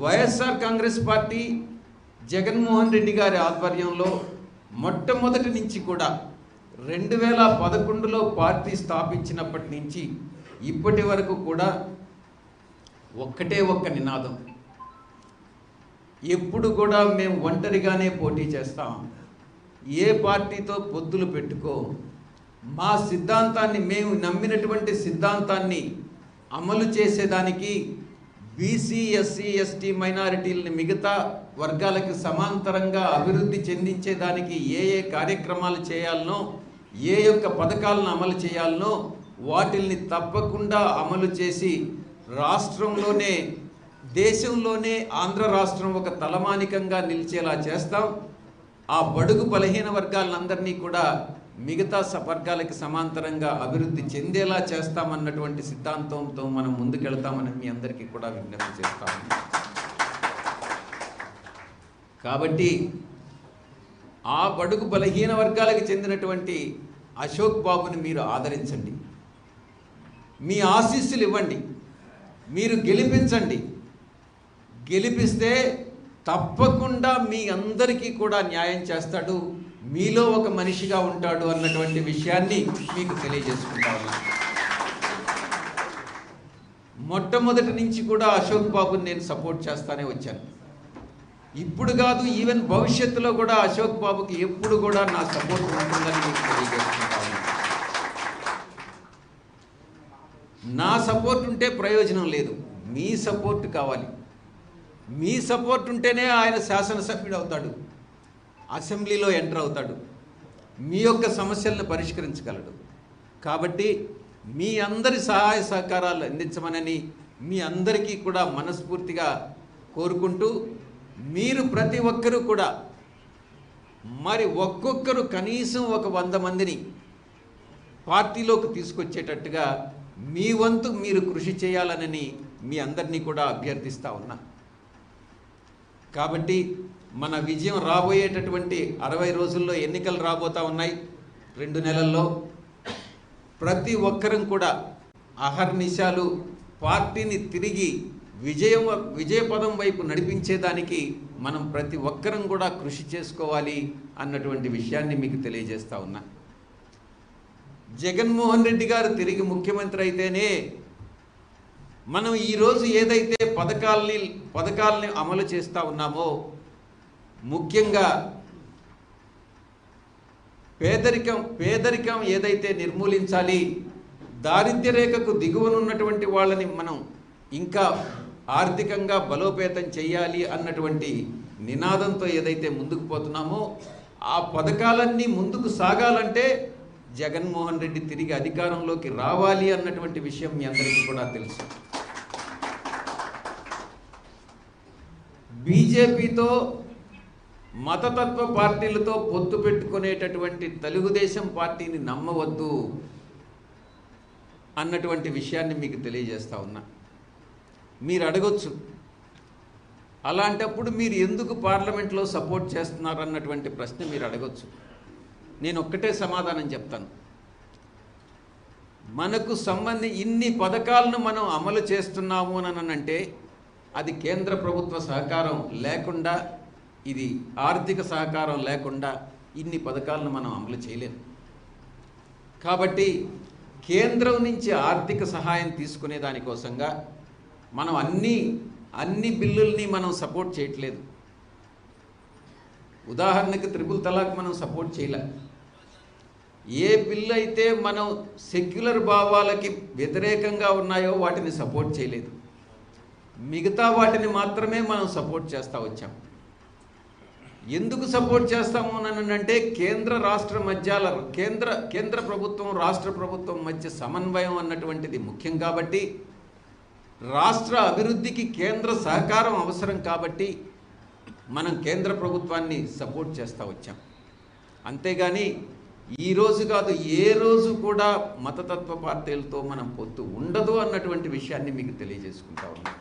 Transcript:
YSR Congress party Jaganmohan Reddy గారి ఆధ్వర్యంలో మొట్టమొదటి నుంచి కూడా 2011లో పార్టీ స్థాపించినప్పటి నుంచి ఇప్పటి వరకు కూడా ఒక్కటే ఒక్క నినాదం, ఎప్పుడు కూడా మేము ఒంటరిగానే పోటీ చేస్తాం, ఏ పార్టీతో పొత్తులు పెట్టుకో, మా సిద్ధాంతాన్ని, మేము నమ్మినటువంటి సిద్ధాంతాన్ని అమలు చేసేదానికి బీసీ, ఎస్సీ, ఎస్టీ మైనారిటీలని మిగతా వర్గాలకు సమాంతరంగా అభివృద్ధి చెందించేదానికి ఏ ఏ కార్యక్రమాలు చేయాలనో, ఏ యొక్క పథకాలను అమలు చేయాలనో వాటిల్ని తప్పకుండా అమలు చేసి రాష్ట్రంలోనే, దేశంలోనే ఆంధ్ర రాష్ట్రం ఒక తలమానికంగా నిలిచేలా చేస్తాం. ఆ బడుగు బలహీన వర్గాలందరినీ కూడా మిగతా వర్గాలకి సమాంతరంగా అభివృద్ధి చెందేలా చేస్తామన్నటువంటి సిద్ధాంతంతో మనం ముందుకెళ్తామని మీ అందరికీ కూడా విజ్ఞప్తి చేస్తాము. కాబట్టి ఆ బడుగు బలహీన వర్గాలకు చెందినటువంటి అశోక్ బాబుని మీరు ఆదరించండి, మీ ఆశీస్సులు ఇవ్వండి, మీరు గెలిపించండి. గెలిపిస్తే తప్పకుండా మీ అందరికీ కూడా న్యాయం చేస్తాడు, మీలో ఒక మనిషిగా ఉంటాడు అన్నటువంటి విషయాన్ని మీకు తెలియజేసుకుంటా ఉన్నాను. మొట్టమొదటి నుంచి కూడా అశోక్ బాబుని నేను సపోర్ట్ చేస్తానే వచ్చాను. ఇప్పుడు కాదు, ఈవెన్ భవిష్యత్తులో కూడా అశోక్ బాబుకి ఎప్పుడు కూడా నా సపోర్ట్ ఉంటుందని మీకు తెలియజేసుకుంటా ఉన్నాను. నా సపోర్ట్ ఉంటే ప్రయోజనం లేదు, మీ సపోర్ట్ కావాలి. మీ సపోర్ట్ ఉంటేనే ఆయన శాసనసభ్యుడు అవుతాడు, అసెంబ్లీలో ఎంటర్ అవుతాడు, మీ యొక్క సమస్యలను పరిష్కరించగలడు. కాబట్టి మీ అందరి సహాయ సహకారాలు అందించమనని మీ అందరికీ కూడా మనస్ఫూర్తిగా కోరుకుంటూ, మీరు ప్రతి ఒక్కరూ కూడా మరి ఒక్కొక్కరు కనీసం ఒక 100 మందిని పార్టీలోకి తీసుకొచ్చేటట్టుగా మీ వంతు మీరు కృషి చేయాలనని మీ అందరినీ కూడా అభ్యర్థిస్తూ ఉన్నా. కాబట్టి మన విజయం రాబోయేటటువంటి 60 రోజుల్లో ఎన్నికలు రాబోతూ ఉన్నాయి, 2 నెలల్లో. ప్రతి ఒక్కరం కూడా అహర్నిశాలు పార్టీని తిరిగి విజయపదం వైపు నడిపించేదానికి మనం ప్రతి ఒక్కరం కూడా కృషి చేసుకోవాలి అన్నటువంటి విషయాన్ని మీకు తెలియజేస్తా ఉన్నా. జగన్మోహన్ రెడ్డి గారు తిరిగి ముఖ్యమంత్రి అయితేనే మనం ఈరోజు ఏదైతే పథకాలని అమలు చేస్తూ ఉన్నామో, ముఖ్యంగా పేదరికం ఏదైతే నిర్మూలించాలి, దారిద్ర్య రేఖకు దిగువనున్నటువంటి వాళ్ళని మనం ఇంకా ఆర్థికంగా బలోపేతం చేయాలి అన్నటువంటి నినాదంతో ఏదైతే ముందుకు పోతున్నామో, ఆ పథకాలన్నీ ముందుకు సాగాలంటే జగన్మోహన్ రెడ్డి తిరిగి అధికారంలోకి రావాలి అన్నటువంటి విషయం మీ అందరికీ కూడా తెలుసు. బీజేపీతో, మతతత్వ పార్టీలతో పొత్తు పెట్టుకునేటటువంటి తెలుగుదేశం పార్టీని నమ్మవద్దు అన్నటువంటి విషయాన్ని మీకు తెలియజేస్తా ఉన్నా. మీరు అడగొచ్చు, అలాంటప్పుడు మీరు ఎందుకు పార్లమెంట్లో సపోర్ట్ చేస్తున్నారు అన్నటువంటి ప్రశ్న మీరు అడగొచ్చు. నేను ఒక్కటే సమాధానం చెప్తాను. మనకు ఇన్ని పథకాలను మనం అమలు చేస్తున్నాము అని అంటే అది కేంద్ర ప్రభుత్వ సహకారం లేకుండా, ఇది ఆర్థిక సహకారం లేకుండా ఇన్ని పథకాలను మనం అమలు చేయలేము. కాబట్టి కేంద్రం నుంచి ఆర్థిక సహాయం తీసుకునే దానికోసంగా మనం అన్ని బిల్లుల్ని మనం సపోర్ట్ చేయట్లేదు. ఉదాహరణకి 3 తలాక్ మనం సపోర్ట్ చేయలే. ఏ బిల్లు అయితే మనం సెక్యులర్ భావాలకి వ్యతిరేకంగా ఉన్నాయో వాటిని సపోర్ట్ చేయలేదు, మిగతా వాటిని మాత్రమే మనం సపోర్ట్ చేస్తూ వచ్చాం. ఎందుకు సపోర్ట్ చేస్తాము అంటే కేంద్ర రాష్ట్ర మధ్యాల కేంద్ర ప్రభుత్వం రాష్ట్ర ప్రభుత్వం మధ్య సమన్వయం అన్నటువంటిది ముఖ్యం. కాబట్టి రాష్ట్ర అభివృద్ధికి కేంద్ర సహకారం అవసరం. కాబట్టి మనం కేంద్ర ప్రభుత్వాన్ని సపోర్ట్ చేస్తూ వచ్చాం. అంతేగాని ఈరోజు కాదు, ఏ రోజు కూడా మతతత్వ పార్టీలతో మనం పొత్తు ఉండదు అన్నటువంటి విషయాన్ని మీకు తెలియజేసుకుంటా ఉన్నాం.